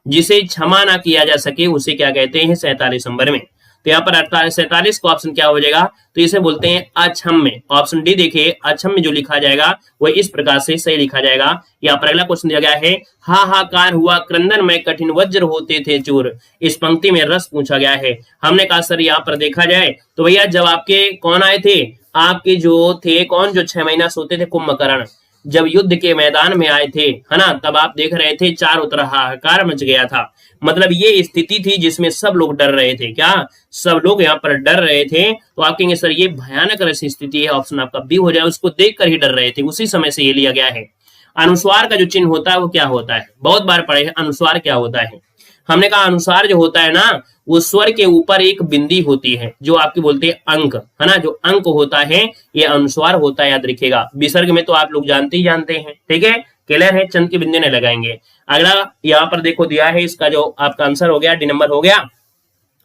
जिसे क्षमा ना किया जा सके उसे क्या कहते हैं, 47 नंबर में। तो यहाँ पर 47 का ऑप्शन क्या हो जाएगा, तो इसे बोलते हैं अक्षम्य। ऑप्शन डी देखिए, अक्षम्य जो लिखा जाएगा वो इस प्रकार से सही लिखा जाएगा। यहाँ पर अगला क्वेश्चन दिया गया है, हाहाकार हुआ क्रंदन में कठिन वज्र होते थे चूर, इस पंक्ति में रस पूछा गया है। हमने कहा सर यहाँ पर देखा जाए तो भैया जब आपके कौन आए थे, आपके जो थे कौन, जो 6 महीना सोते थे, कुंभकर्ण, जब युद्ध के मैदान में आए थे, है ना, तब आप देख रहे थे चारों तरफ हाहाकार मच गया था। मतलब ये स्थिति थी जिसमें सब लोग डर रहे थे, क्या सब लोग यहाँ पर डर रहे थे। तो आप कहेंगे सर ये भयानक ऐसी स्थिति है, ऑप्शन आपका बी हो जाए, उसको देखकर ही डर रहे थे, उसी समय से ये लिया गया है। अनुस्वार का जो चिन्ह होता है वो क्या होता है, बहुत बार पढ़े हैं, अनुस्वार क्या होता है। हमने कहा अनुसार जो होता है ना, वो स्वर के ऊपर एक बिंदी होती है जो आपकी बोलते हैं अंक, है ना। जो अंक होता है ये अनुस्वार होता है, याद रखिएगा। विसर्ग में तो आप लोग जानते ही जानते हैं, ठीक है, क्लियर है, चंद की बिंदी नहीं लगाएंगे। अगला यहाँ पर देखो दिया है, इसका जो आपका आंसर हो गया, डी नंबर हो गया।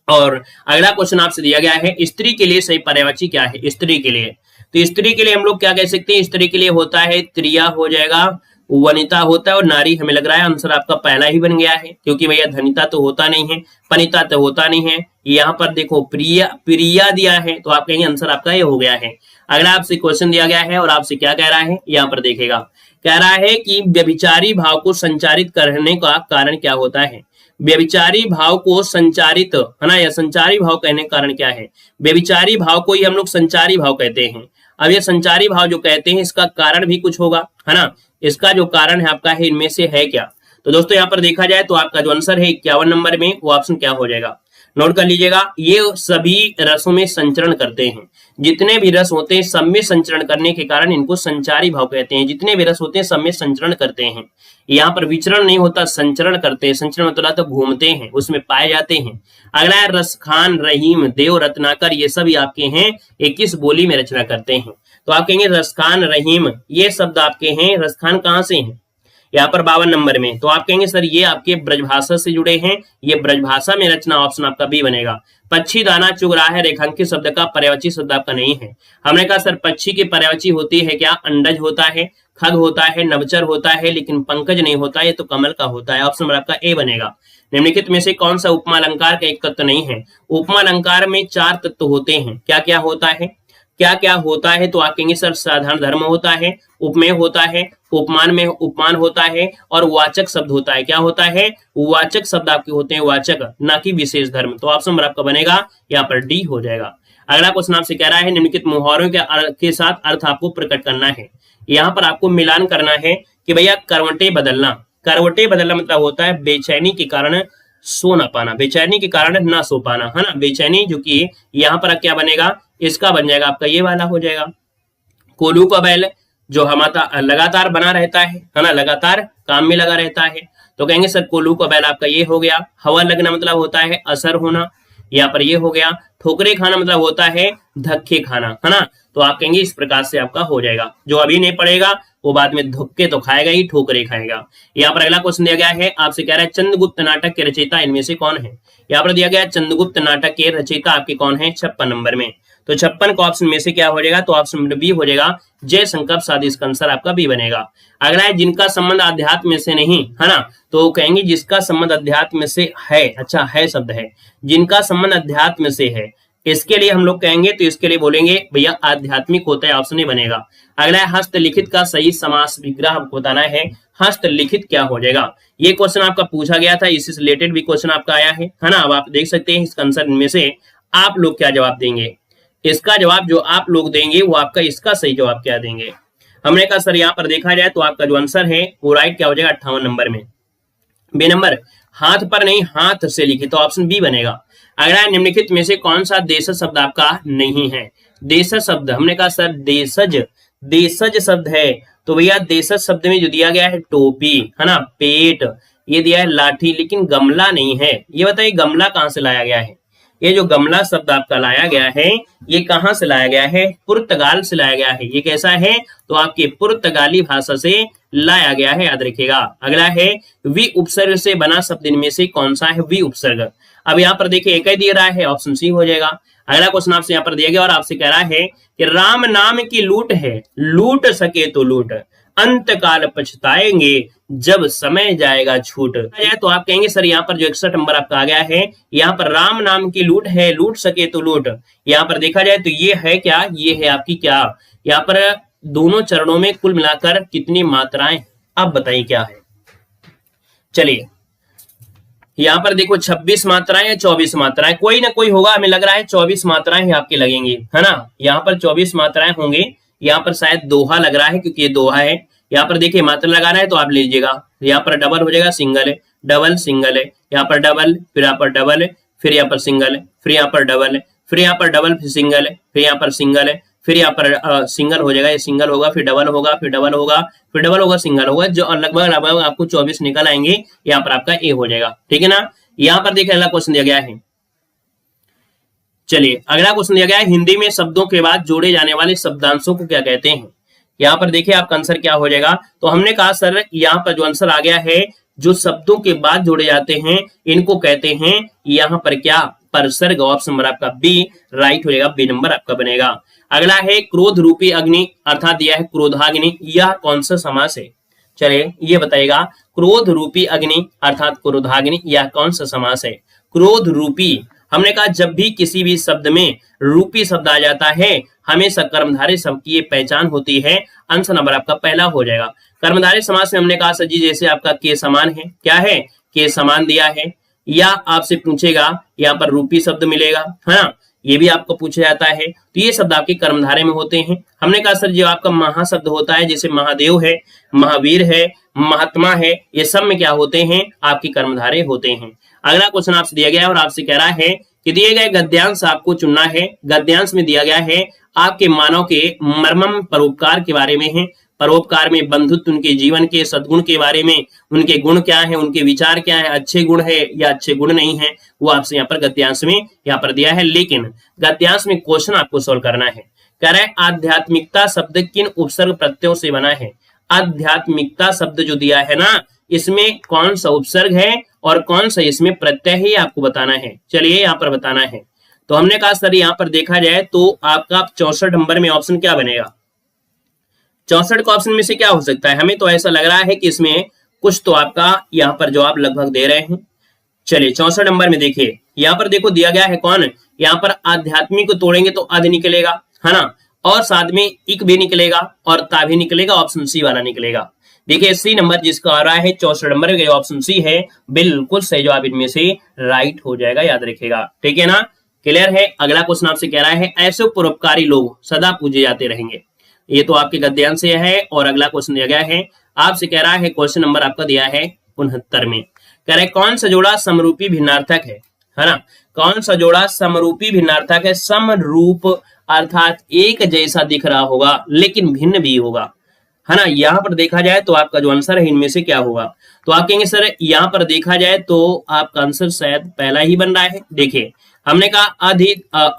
और अगला क्वेश्चन आपसे दिया गया है, स्त्री के लिए सही पर्यायवाची क्या है? स्त्री के लिए, तो स्त्री के लिए हम लोग क्या कह सकते हैं? स्त्री के लिए होता है त्रिया हो जाएगा, वनिता होता है, और नारी हमें लग रहा है आंसर आपका पहला ही बन गया है, क्योंकि भैया धनिता तो होता नहीं है, पनिता तो होता नहीं है। यहाँ पर देखो प्रिया, प्रिया दिया है, तो आप कहेंगे आंसर आपका ये हो गया है। अगला आपसे क्वेश्चन दिया गया है और आपसे क्या कह रहा है, यहाँ पर देखेगा, कह रहा है कि व्यभिचारी भाव को संचारित करने का कारण क्या होता है? व्यभिचारी भाव को संचारित, है ना, या संचारी भाव कहने का कारण क्या है? व्यभिचारी भाव को ही हम लोग संचारी भाव कहते हैं। अब ये संचारी भाव जो कहते हैं, इसका कारण भी कुछ होगा, है ना। इसका जो कारण है आपका है, इनमें से है क्या? तो दोस्तों यहाँ पर देखा जाए तो आपका जो आंसर है 51 नंबर में, वो ऑप्शन क्या हो जाएगा, नोट कर लीजिएगा। ये सभी रसों में संचरण करते हैं, जितने भी रस होते हैं सब में संचरण करने के कारण इनको संचारी भाव कहते हैं। जितने भी रस होते हैं सब में संचरण करते हैं। यहाँ पर विचरण नहीं होता, संचरण करते हैं। संचरण मतलब तो घूमते हैं, उसमें पाए जाते हैं। अगला है रसखान, रहीम, देव, रत्नाकर, ये सब आपके हैं 21 बोली में रचना करते हैं। तो आप कहेंगे रसखान, रहीम, ये शब्द आपके हैं। रसखान कहाँ से हैं? यहाँ पर 52 नंबर में। तो आप कहेंगे सर ये आपके ब्रजभाषा से जुड़े हैं, ये ब्रजभाषा में रचना, ऑप्शन आपका बी बनेगा। पक्षी दाना चुग रहा है, रेखांकित शब्द का पर्यायवाची शब्द आपका नहीं है। हमने कहा सर पक्षी की पर्यायवाची होती है क्या? अंडज होता है, खग होता है, नवचर होता है, लेकिन पंकज नहीं होता, ये तो कमल का होता है। ऑप्शन नंबर आपका ए बनेगा। निम्नलिखित में से कौन सा उपमा अलंकार का एक तत्व नहीं है? उपमा अलंकार में 4 तत्व होते हैं। क्या क्या होता है? क्या क्या होता है? तो आप कहेंगे सर साधारण धर्म होता है, उपमेय होता है, उपमान में उपमान होता है, और वाचक शब्द होता है। क्या होता है? वाचक शब्द आपके होते हैं, वाचक, ना कि विशेष धर्म। तो ऑप्शन नंबर आपका बनेगा यहाँ पर डी हो जाएगा। अगला क्वेश्चन आपसे कह रहा है निम्नलिखित मुहावरों के साथ अर्थ आपको प्रकट करना है। यहाँ पर आपको मिलान करना है कि भैया करवटें बदलना, करवटें बदलना मतलब होता है बेचैनी के कारण सो ना पाना, बेचैनी के कारण ना सो पाना, है ना। बेचैनी जो कि यहाँ पर क्या बनेगा, इसका बन जाएगा आपका ये वाला हो जाएगा। कोल्हू का बैल जो हमारा लगातार बना रहता है ना, लगातार काम में लगा रहता है। तो कहेंगे सर कोल्हू का बैल आपका ये हो गया। हवा लगना मतलब होता है असर होना, यहाँ पर ये हो गया। ठोकरे खाना मतलब होता है धक्के खाना, है ना। तो आप कहेंगे इस प्रकार से आपका हो जाएगा। जो अभी नहीं पड़ेगा वो बाद में धक्के तो खाएगा ही, ठोकरे खाएगा। यहाँ पर अगला क्वेश्चन दिया गया है, आपसे कह रहा है चंद्रगुप्त नाटक के रचयिता इनमें से कौन है? यहाँ पर दिया गया है चंद्रगुप्त नाटक के रचयिता आपके कौन है? 56 नंबर में। तो 56 का ऑप्शन में से क्या हो जाएगा? तो ऑप्शन नंबर बी हो जाएगा, जय शंकर सादी, इसका आंसर आपका बी बनेगा। अगला है जिनका संबंध अध्यात्म से नहीं, है ना। तो कहेंगे जिसका संबंध अध्यात्म से है, अच्छा है शब्द है, जिनका संबंध अध्यात्म से है, इसके लिए हम लोग कहेंगे तो इसके लिए बोलेंगे भैया आध्यात्मिक होता है, ऑप्शन ही बनेगा। अगला है हस्तलिखित का सही समास विग्रह आपको बताना है। हस्तलिखित क्या हो जाएगा? ये क्वेश्चन आपका पूछा गया था, इससे रिलेटेड भी क्वेश्चन आपका आया है ना। अब आप देख सकते हैं इसका आंसर में से आप लोग क्या जवाब देंगे। इसका जवाब जो आप लोग देंगे वो आपका इसका सही जवाब क्या देंगे। हमने कहा सर यहाँ पर देखा जाए तो आपका जो आंसर है वो राइट क्या हो जाएगा 58 नंबर में। बी नंबर हाथ पर नहीं हाथ से लिखित, तो ऑप्शन बी बनेगा। अगला निम्नलिखित में से कौन सा देशज शब्द आपका नहीं है? देशज शब्द, हमने कहा सर देशज, देशज शब्द है। तो भैया देशज शब्द में जो दिया गया है टोपी, है ना, पेट, ये दिया है लाठी, लेकिन गमला नहीं है। ये बताइए गमला कहां से लाया गया है? ये जो गमला शब्द आपका लाया गया है ये कहां से लाया गया है? पुर्तगाल से लाया गया है। ये कैसा है? तो आपके पुर्तगाली भाषा से लाया गया है, याद रखिएगा। अगला है वी उपसर्ग से बना शब्द इनमें से कौन सा है? वी उपसर्ग। अब यहाँ पर देखिए एक ही दिया रहा है, ऑप्शन सी हो जाएगा। अगला क्वेश्चन आपसे यहाँ पर दिया गया और आपसे कह रहा है कि राम नाम की लूट है, लूट सके तो लूट, अंत काल पछताएंगे जब समय जाएगा छूट। तो आप कहेंगे सर यहाँ पर जो 61 नंबर आपका आ गया है, यहाँ पर राम नाम की लूट है, लूट सके तो लूट। यहाँ पर देखा जाए तो ये है क्या? ये है आपकी क्या? यहाँ पर दोनों चरणों में कुल मिलाकर कितनी मात्राएं, आप बताइए क्या है? चलिए यहाँ पर देखो 26 मात्राएं या 24 मात्राएं, कोई ना कोई होगा, हमें लग रहा है 24 मात्राएं ही आपकी लगेंगी, है ना। यहाँ पर 24 मात्राएं होंगे। यहाँ पर शायद दोहा लग रहा है क्योंकि ये दोहा है। यहाँ पर देखिए मात्रा लगाना है तो आप लीजिएगा, यहाँ पर डबल हो जाएगा, सिंगल है, डबल सिंगल है, यहाँ पर डबल, फिर यहाँ पर डबल, फिर यहाँ पर सिंगल, फिर यहाँ पर डबल, फिर यहाँ पर डबल, फिर सिंगल, फिर यहाँ पर सिंगल, फिर यहाँ पर सिंगल हो जाएगा, ये सिंगल होगा, फिर डबल होगा, फिर डबल होगा, फिर डबल होगा, सिंगल होगा, जो लगभग लगभग आपको 24 निकल आएंगे। यहाँ पर आपका ए हो जाएगा, ठीक है ना। यहां पर देखिए अगला क्वेश्चन दिया गया है। चलिए अगला क्वेश्चन दिया गया है, हिंदी में शब्दों के बाद जोड़े जाने वाले शब्दांशों को क्या कहते हैं। यहाँ पर देखिए आपका आंसर क्या हो जाएगा। तो हमने कहा सर यहाँ पर जो आंसर आ गया है, जो शब्दों के बाद जोड़े जाते हैं इनको कहते हैं यहाँ पर क्या, परसर्ग। ऑप्शन नंबर आपका बी राइट हो जाएगा, बी नंबर आपका बनेगा। अगला है क्रोध रूपी अग्नि अर्थात दिया है क्रोधाग्नि, यह कौन सा समास है। चलिए ये बताइएगा, क्रोध रूपी अग्नि अर्थात क्रोधाग्नि यह कौन सा समास है। क्रोध रूपी, हमने कहा जब भी किसी भी शब्द में रूपी शब्द आ जाता है हमेशा कर्मधारय शब्द की ये पहचान होती है। आंसर नंबर आपका पहला हो जाएगा। कर्मधारय समास में हमने कहा सर जी जैसे आपका के समान है, क्या है के समान दिया है, या आपसे पूछेगा यहाँ पर रूपी शब्द मिलेगा, है ना, ये भी आपको पूछा जाता है। तो ये शब्द आपके कर्मधारय में होते हैं। हमने कहा सर जो आपका महाशब्द होता है जैसे महादेव है, महावीर है, महात्मा है, ये सब में क्या होते हैं आपकी कर्मधारय होते हैं। अगला क्वेश्चन आपसे दिया गया है और आपसे कह रहा है कि दिए गए गद्यांश आपको चुनना है। गद्यांश में दिया गया है आपके मानव के मर्मम परोपकार के बारे में है। परोपकार में बंधुत्व, उनके जीवन के सद्गुण के बारे में, उनके गुण क्या है, उनके विचार क्या है, अच्छे गुण है या अच्छे गुण नहीं है, वो आपसे यहाँ पर गद्यांश में यहाँ पर दिया है। लेकिन गद्यांश में क्वेश्चन आपको सोल्व करना है। कह रहा है आध्यात्मिकता शब्द किन उपसर्ग प्रत्ययों से बना है। आध्यात्मिकता शब्द जो दिया है ना, इसमें कौन सा उपसर्ग है और कौन सा इसमें प्रत्यय है, आपको बताना है। चलिए यहाँ पर बताना है। तो हमने कहा सर यहाँ पर देखा जाए तो आपका 64 नंबर में ऑप्शन क्या बनेगा। 64 का ऑप्शन में से क्या हो सकता है, हमें तो ऐसा लग रहा है कि इसमें कुछ तो आपका यहाँ पर जवाब लगभग दे रहे हैं। चलिए 64 नंबर में देखिए, यहाँ पर देखो दिया गया है कौन, यहाँ पर आध्यात्मिक को तोड़ेंगे तो अध निकलेगा, है ना, और साथ में इक भी निकलेगा और ता भी निकलेगा, ऑप्शन सी वाला निकलेगा। देखिए सी नंबर जिसका आ रहा है 64 नंबर का ऑप्शन सी है, बिल्कुल सही जवाब इनमें से राइट हो जाएगा, याद रखिएगा, ठीक है ना, क्लियर है। अगला क्वेश्चन आपसे कह रहा है ऐसे परोपकारी लोग सदा पूजे जाते रहेंगे, ये तो आपके गद्यांश से है। और अगला क्वेश्चन दिया गया है आपसे कह रहा है, क्वेश्चन नंबर आपका दिया है 69 में, कह रहा है कौन सा जोड़ा समरूपी भिन्नार्थक है ना, कौन सा जोड़ा समरूपी भिन्नार्थक है। समरूप अर्थात एक जैसा दिख रहा होगा लेकिन भिन्न भी होगा, है ना। यहाँ पर देखा जाए तो आपका जो आंसर है इनमें से क्या होगा, तो आप कहेंगे सर यहाँ पर देखा जाए तो आपका आंसर शायद पहला ही बन रहा है। देखिए हमने कहा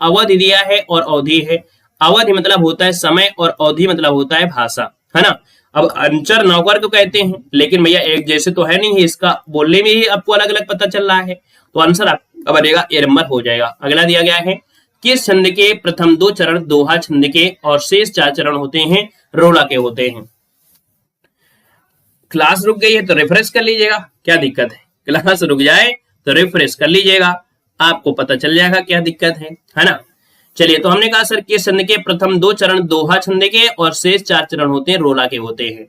अवधि दिया है और अवधि है। अवधि मतलब होता है समय और अवधि मतलब होता है भाषा, है ना। अब अंचर नौकर को कहते हैं लेकिन भैया एक जैसे तो है नहीं है, इसका बोलने में ही आपको अलग अलग पता चल रहा है। तो आंसर आपका बनेगा ए नंबर हो जाएगा। अगला दिया गया है किस छंद के प्रथम 2 चरण दोहा छंद के और शेष 4 चरण होते हैं रोला के होते हैं। क्लास रुक गई है तो रिफ्रेश कर लीजिएगा, क्या दिक्कत है, क्लास रुक जाए तो रिफ्रेश कर लीजिएगा, आपको पता चल जाएगा क्या दिक्कत है ना। चलिए तो हमने कहा सर किस छंद के प्रथम 2 चरण दोहा छंद के और शेष 4 चरण होते हैं रोला के होते हैं।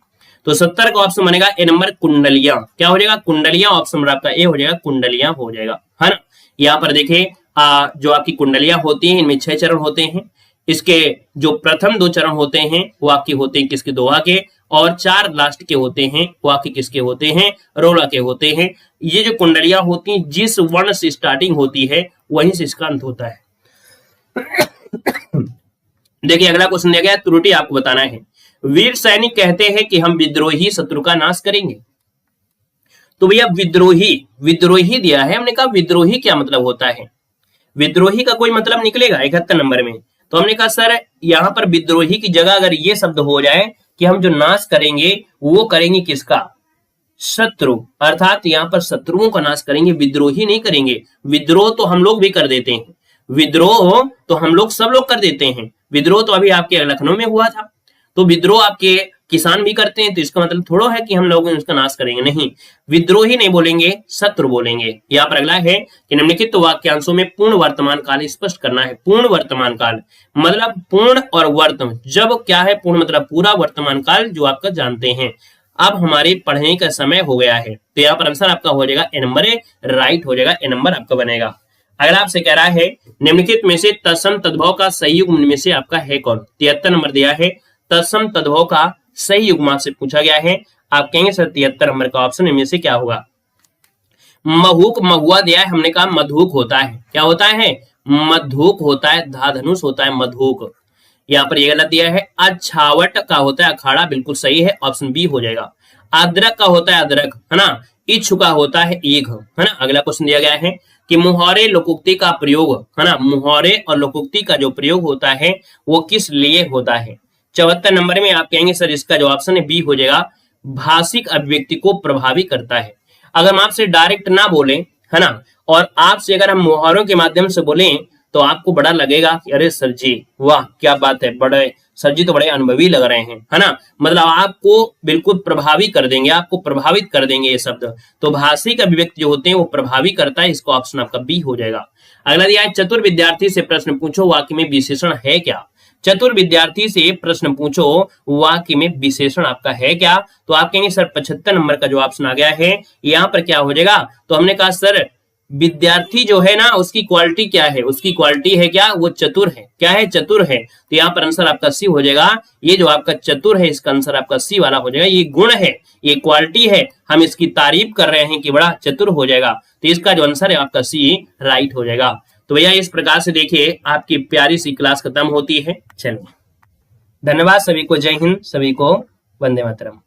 तो 70 का ऑप्शन बनेगा ए नंबर कुंडलियां, क्या हो जाएगा कुंडलियां, ऑप्शन नंबर आपका ए हो जाएगा, कुंडलियां हो जाएगा, है ना। यहाँ पर देखिए जो आपकी कुंडलियां होती हैं इनमें 6 चरण होते हैं। इसके जो प्रथम 2 चरण होते हैं वो आपके होते हैं किसके, दोहा के, और 4 लास्ट के होते हैं वो आपके किसके होते हैं, रोला के होते हैं। ये जो कुंडलियां होती हैं जिस वर्ण से स्टार्टिंग होती है वहीं से इसका अंत होता है। देखिए अगला क्वेश्चन दिया गया, त्रुटि आपको बताना है। वीर सैनिक कहते हैं कि हम विद्रोही शत्रु का नाश करेंगे। तो भैया विद्रोही दिया है, हमने कहा विद्रोही क्या मतलब होता है, विद्रोही का कोई मतलब निकलेगा 71 नंबर में। तो हमने कहा सर यहाँ पर विद्रोही की जगह अगर ये शब्द हो जाए कि हम जो नाश करेंगे वो करेंगे किसका, शत्रु, अर्थात यहाँ पर शत्रुओं का नाश करेंगे, विद्रोही नहीं करेंगे। विद्रोह तो हम लोग भी कर देते हैं, विद्रोह तो हम लोग सब लोग कर देते हैं। विद्रोह तो अभी आपके लखनऊ में हुआ था, तो विद्रोह आपके किसान भी करते हैं, तो इसका मतलब थोड़ा है कि हम लोग उसका नाश करेंगे, नहीं, विद्रोही नहीं बोलेंगे, शत्रु बोलेंगे। यहाँ पर अगला है कि निम्नलिखित वाक्यांशों में पूर्ण वर्तमान काल स्पष्ट करना है। पूर्ण वर्तमान काल मतलब पूर्ण और वर्तमान, जब क्या है पूर्ण मतलब पूरा, वर्तमान काल जो आपका जानते हैं। अब हमारे पढ़ने का समय हो गया है, तो यहाँ पर आंसर आपका हो जाएगा ए नंबर, राइट हो जाएगा, ए नंबर आपका बनेगा। अगर आपसे कह रहा है निम्नलिखित में से तत्सम तद्भव का सही युग्म में से आपका है कौन, 73 नंबर दिया है, तत्सम तद्भव का सही युग्म से पूछा गया है। आप कहेंगे सर 73 नंबर का ऑप्शन इनमें से क्या होगा। महुक महुआ दिया है, हमने कहा मधुक होता है, क्या होता है, मधुक होता है, धा धनुष होता है मधुक। यहाँ पर ये गलत दिया है। अछावट का होता है अखाड़ा, बिल्कुल सही है, ऑप्शन बी हो जाएगा। अदरक का होता है अदरक, है ना, इच्छुका होता है एक, है ना। अगला क्वेश्चन दिया गया है कि मुहावरे लोकोक्ति का प्रयोग, है ना, मुहावरे और लोकोक्ति का जो प्रयोग होता है वो किस लिए होता है। 74 नंबर में आप कहेंगे सर इसका जो ऑप्शन है बी हो जाएगा, भाषिक अभिव्यक्ति को प्रभावी करता है। अगर हम आपसे डायरेक्ट ना बोले, है ना, और आपसे अगर हम मुहावरों के माध्यम से बोले तो आपको बड़ा लगेगा कि अरे सर जी वाह क्या बात है, बड़े सर जी तो बड़े अनुभवी लग रहे हैं, है ना। मतलब आपको बिल्कुल प्रभावी कर देंगे, आपको प्रभावित कर देंगे ये शब्द। तो भाषिक अभिव्यक्ति जो होते हैं वो प्रभावी करता है, इसका ऑप्शन आपका बी हो जाएगा। अगला दिया है चतुर विद्यार्थी से प्रश्न पूछो वाक्य में विशेषण है क्या। चतुर विद्यार्थी से प्रश्न पूछो वाक्य में विशेषण आपका है क्या। तो आप कहेंगे सर 75 नंबर का जो ऑप्शन आ गया है यहाँ पर क्या हो जाएगा। तो हमने कहा सर विद्यार्थी जो है ना उसकी क्वालिटी क्या है, उसकी क्वालिटी है क्या, वो चतुर है। क्या है, चतुर है। तो यहाँ पर आंसर आपका सी हो जाएगा। ये जो आपका चतुर है इसका आंसर आपका सी वाला हो जाएगा। ये गुण है, ये क्वालिटी है, हम इसकी तारीफ कर रहे हैं कि बड़ा चतुर हो जाएगा। तो इसका जो आंसर है आपका सी राइट हो जाएगा। तो भैया इस प्रकार से देखिए आपकी प्यारी सी क्लास खत्म होती है। चलो धन्यवाद सभी को, जय हिंद, सभी को वंदे मातरम।